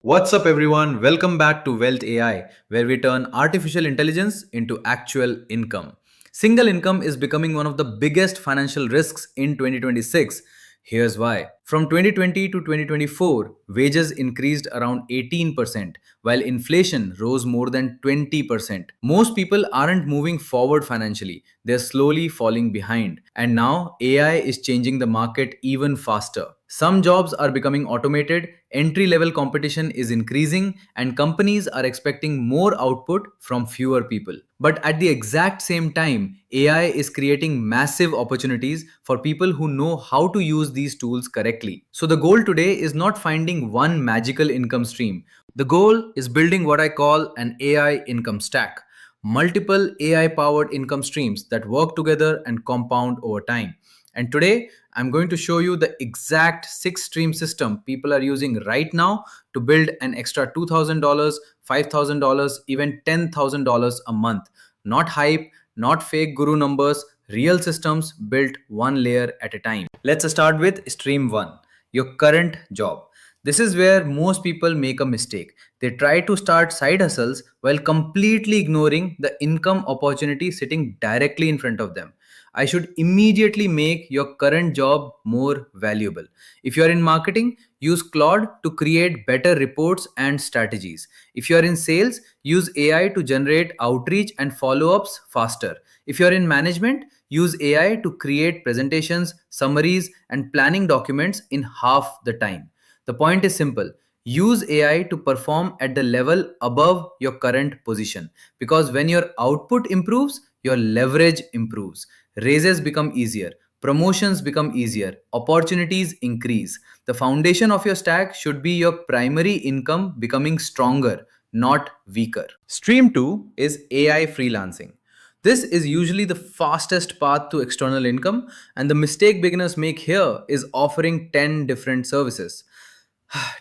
What's up, everyone? Welcome back to Wealth AI, where we turn artificial intelligence into actual income. Single income is becoming one of the biggest financial risks in 2026. Here's why. From 2020 to 2024, wages increased around 18%, while inflation rose more than 20%. Most people aren't moving forward financially, they're slowly falling behind. And now AI is changing the market even faster. Some jobs are becoming automated, entry level competition is increasing, and companies are expecting more output from fewer people. But at the exact same time, AI is creating massive opportunities for people who know how to use these tools correctly. So, the goal today is not finding one magical income stream. The goal is building what I call an AI income stack. Multiple AI powered income streams that work together and compound over time. And today, I'm going to show you the exact six stream system people are using right now to build an extra $2,000, $5,000, even $10,000 a month. Not hype, not fake guru numbers, real systems built one layer at a time. Let's start with stream one, your current job. This is where most people make a mistake. They try to start side hustles while completely ignoring the income opportunity sitting directly in front of them. I should immediately make your current job more valuable. If you are in marketing, use Claude to create better reports and strategies. If you are in sales, use AI to generate outreach and follow ups faster. If you are in management, use AI to create presentations, summaries, and planning documents in half the time. The point is simple. Use AI to perform at the level above your current position, because when your output improves, your leverage improves. Raises become easier, promotions become easier, opportunities increase. The foundation of your stack should be your primary income becoming stronger, not weaker. Stream 2 is AI freelancing. This is usually the fastest path to external income, and the mistake beginners make here is offering 10 different services.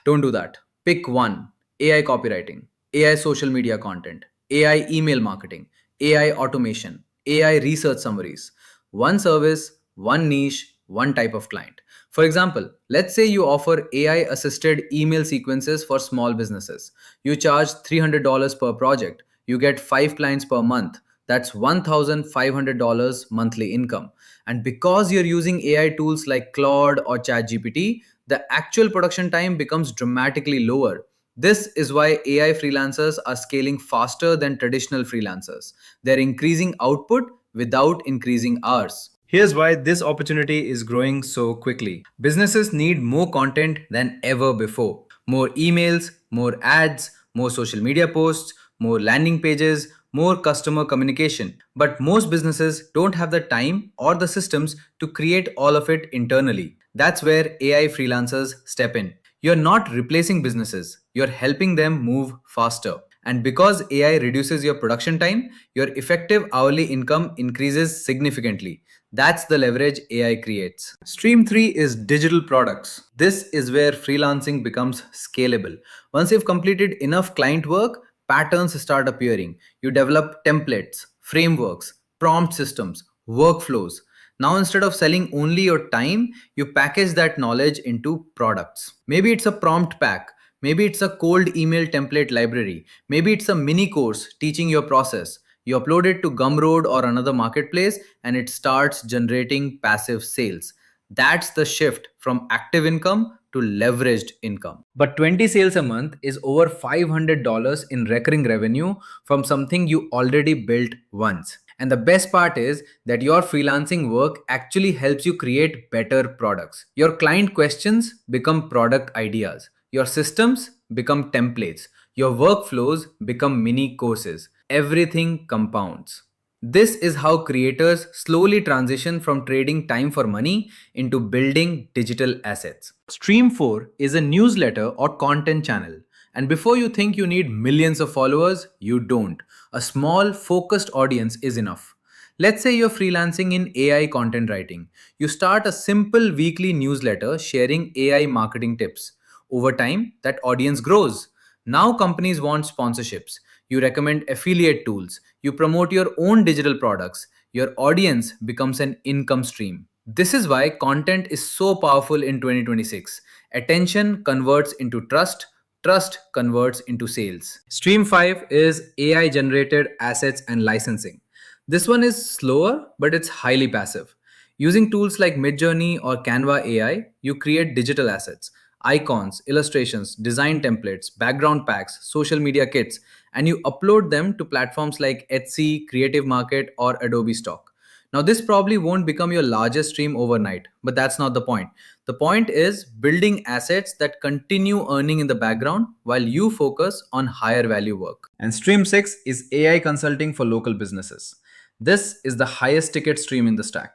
Don't do that. Pick one: AI copywriting, AI social media content, AI email marketing, AI automation, AI research summaries. One service, one niche, one type of client. For example, let's say you offer AI assisted email sequences for small businesses. You charge $300 per project. You get 5 clients per month. That's $1,500 monthly income. And because you're using AI tools like Claude or ChatGPT, the actual production time becomes dramatically lower. This is why AI freelancers are scaling faster than traditional freelancers. They're increasing output without increasing hours. Here's why this opportunity is growing so quickly. Businesses need more content than ever before. More emails, more ads, more social media posts, more landing pages, more customer communication. But most businesses don't have the time or the systems to create all of it internally. That's where AI freelancers step in. You're not replacing businesses, you're helping them move faster. And because AI reduces your production time, your effective hourly income increases significantly. That's the leverage AI creates. Stream 3 is digital products. This is where freelancing becomes scalable. Once you've completed enough client work, patterns start appearing. You develop templates, frameworks, prompt systems, workflows. Now, instead of selling only your time, you package that knowledge into products. Maybe it's a prompt pack. Maybe it's a cold email template library. Maybe it's a mini course teaching your process. You upload it to Gumroad or another marketplace and it starts generating passive sales. That's the shift from active income to leveraged income. But 20 sales a month is over $500 in recurring revenue from something you already built once. And the best part is that your freelancing work actually helps you create better products. Your client questions become product ideas. Your systems become templates. Your workflows become mini courses. Everything compounds. This is how creators slowly transition from trading time for money into building digital assets. Stream 4 is a newsletter or content channel. And before you think you need millions of followers, you don't. A small, focused audience is enough. Let's say you're freelancing in AI content writing. You start a simple weekly newsletter sharing AI marketing tips. Over time, that audience grows. Now companies want sponsorships. You recommend affiliate tools. You promote your own digital products. Your audience becomes an income stream. This is why content is so powerful in 2026. Attention converts into trust. trust converts into sales. Stream 5 is AI generated assets and licensing. This one is slower, but it's highly passive. Using tools like Midjourney or Canva AI, you create digital assets, icons, illustrations, design templates, background packs, social media kits, and you upload them to platforms like Etsy, Creative Market, or Adobe Stock. Now, this probably won't become your largest stream overnight, but that's not the point. The point is building assets that continue earning in the background while you focus on higher value work. And stream 6 is AI consulting for local businesses. This is the highest ticket stream in the stack.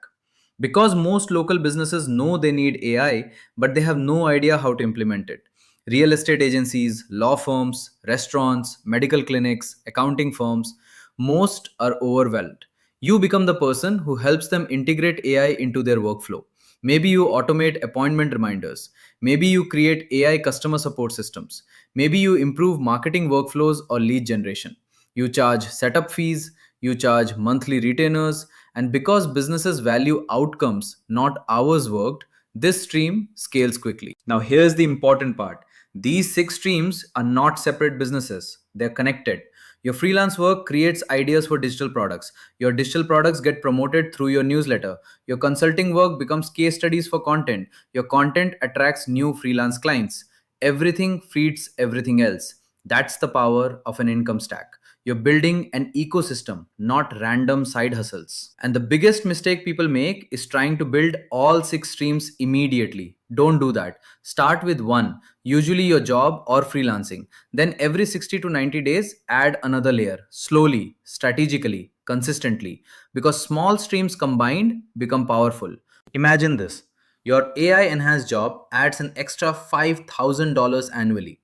Because most local businesses know they need AI, but they have no idea how to implement it. Real estate agencies, law firms, restaurants, medical clinics, accounting firms, most are overwhelmed. You become the person who helps them integrate AI into their workflow. Maybe you automate appointment reminders. Maybe you create AI customer support systems. Maybe you improve marketing workflows or lead generation. You charge setup fees, you charge monthly retainers, and because businesses value outcomes, not hours worked, this stream scales quickly. Now, here's the important part: these six streams are not separate businesses, they're connected. Your freelance work creates ideas for digital products. Your digital products get promoted through your newsletter. Your consulting work becomes case studies for content. Your content attracts new freelance clients. Everything feeds everything else. That's the power of an income stack. You're building an ecosystem, not random side hustles. And the biggest mistake people make is trying to build all six streams immediately. Don't do that. Start with one, usually your job or freelancing. Then every 60 to 90 days, add another layer, slowly, strategically, consistently. Because small streams combined become powerful. Imagine this: your AI enhanced job adds an extra $5,000 annually.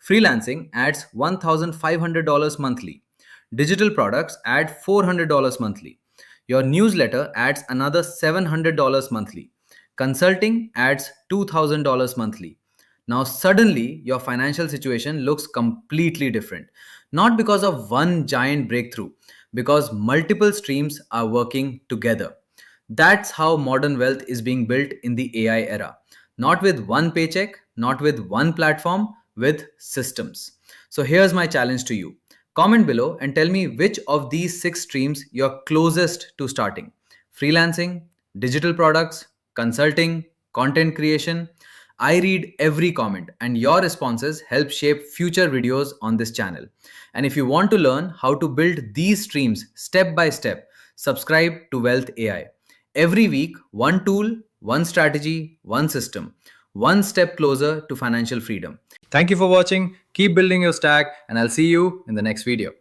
Freelancing adds $1,500 monthly. Digital products add $400 monthly. Your newsletter adds another $700 monthly. Consulting adds $2,000 monthly. Now, suddenly, your financial situation looks completely different. Not because of one giant breakthrough, because multiple streams are working together. That's how modern wealth is being built in the AI era. Not with one paycheck, not with one platform, with systems. So here's my challenge to you. Comment below and tell me which of these six streams you're closest to starting: freelancing, digital products, consulting, content creation. I read every comment, and your responses help shape future videos on this channel. And if you want to learn how to build these streams step by step, subscribe to Wealth AI. Every week, one tool, one strategy, one system, one step closer to financial freedom. Thank you for watching. Keep building your stack, and I'll see you in the next video.